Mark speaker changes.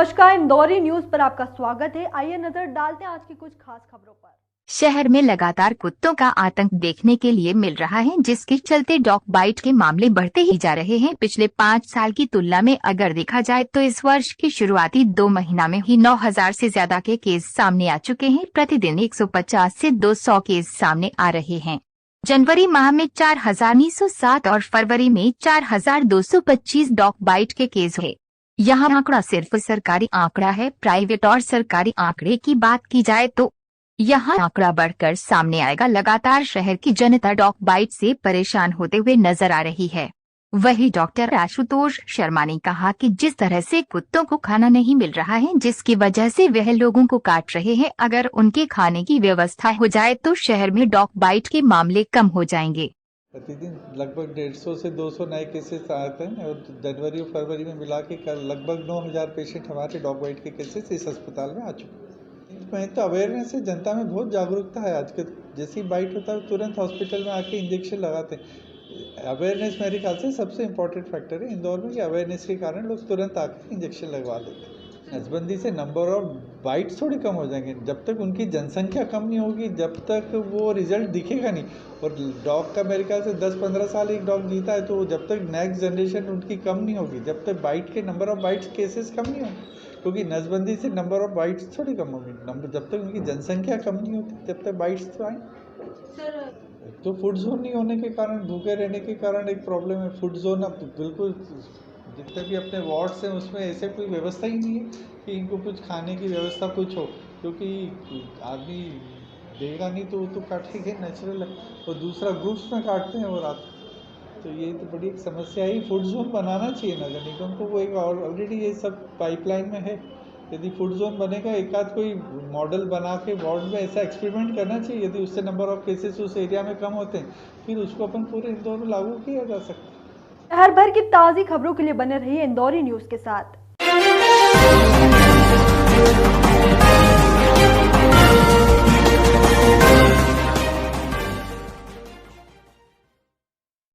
Speaker 1: नमस्कार, इंदौरी न्यूज पर आपका स्वागत है। आइए नजर डालते हैं आज की कुछ खास खबरों पर।
Speaker 2: शहर में लगातार कुत्तों का आतंक देखने के लिए मिल रहा है, जिसके चलते डॉग बाइट के मामले बढ़ते ही जा रहे हैं। पिछले 5 साल की तुलना में अगर देखा जाए तो इस वर्ष की शुरुआती 2 महीना में ही 9,000 से ज्यादा के केस सामने आ चुके हैं। प्रतिदिन 150 से 200 केस सामने आ रहे हैं। जनवरी माह में 4,907 और फरवरी में 4,225 डॉग बाइट के केस हुए। यहाँ आंकड़ा सिर्फ सरकारी आंकड़ा है। प्राइवेट और सरकारी आंकड़े की बात की जाए तो यहाँ आंकड़ा बढ़कर सामने आएगा। लगातार शहर की जनता डॉग बाइट से परेशान होते हुए नजर आ रही है। वहीं डॉक्टर आशुतोष शर्मा ने कहा कि जिस तरह से कुत्तों को खाना नहीं मिल रहा है, जिसकी वजह से वह लोगों को काट रहे हैं, अगर उनके खाने की व्यवस्था हो जाए तो शहर में डॉग बाइट के मामले कम हो जाएंगे।
Speaker 3: प्रतिदिन लगभग 150 से 200 नए केसेस आते हैं और जनवरी और फरवरी में मिला के लगभग 9,000 पेशेंट हमारे डॉग बाइट के केसेस इस अस्पताल में आ चुके हैं। मैं तो अवेयरनेस है, जनता में बहुत जागरूकता है। आज के जैसे ही बाइट होता है तुरंत हॉस्पिटल में आके इंजेक्शन लगाते हैं। अवेयरनेस मेरे ख्याल से सबसे इम्पोर्टेंट फैक्टर है इंदौर में, कि अवेयरनेस के कारण लोग तुरंत आके इंजेक्शन लगवा लेते हैं। नसबंदी से नंबर ऑफ बाइट्स थोड़ी कम हो जाएंगे। जब तक उनकी जनसंख्या कम नहीं होगी, जब तक वो रिजल्ट दिखेगा नहीं। और डॉग का मेरे ख्याल से 10-15 साल एक डॉग जीता है, तो जब तक नेक्स्ट जनरेशन उनकी कम नहीं होगी, जब तक बाइट के नंबर ऑफ बाइट्स केसेस कम नहीं होंगे, क्योंकि नसबंदी से नंबर ऑफ बाइट्स थोड़ी कम होगी। जब तक उनकी जनसंख्या कम नहीं होती तब तक बाइट्स तो आए। तो फूड जोन नहीं होने के कारण, भूखे रहने के कारण एक प्रॉब्लम है। फूड जोन अब बिल्कुल जितने भी अपने वार्ड्स हैं उसमें ऐसे कोई व्यवस्था ही नहीं है कि इनको कुछ खाने की व्यवस्था कुछ हो, क्योंकि आदमी देगा नहीं तो वो तो काटेंगे, नेचुरल है। और दूसरा ग्रुप्स में काटते हैं वो रात। तो ये तो बड़ी एक समस्या है। फूड जोन बनाना चाहिए नगर निगम को। वो एक ऑलरेडी ये सब पाइपलाइन में है। यदि फूड जोन बनेगा, एक आध कोई मॉडल बना के वार्ड में ऐसा एक्सपेरिमेंट करना चाहिए। यदि उससे नंबर ऑफ केसेस उस एरिया में कम होते हैं, फिर उसको अपन पूरे इंदौर में लागू किया जा सकता है।
Speaker 1: शहर भर की ताज़ी खबरों के लिए बने रहिए इंदौरी न्यूज के साथ।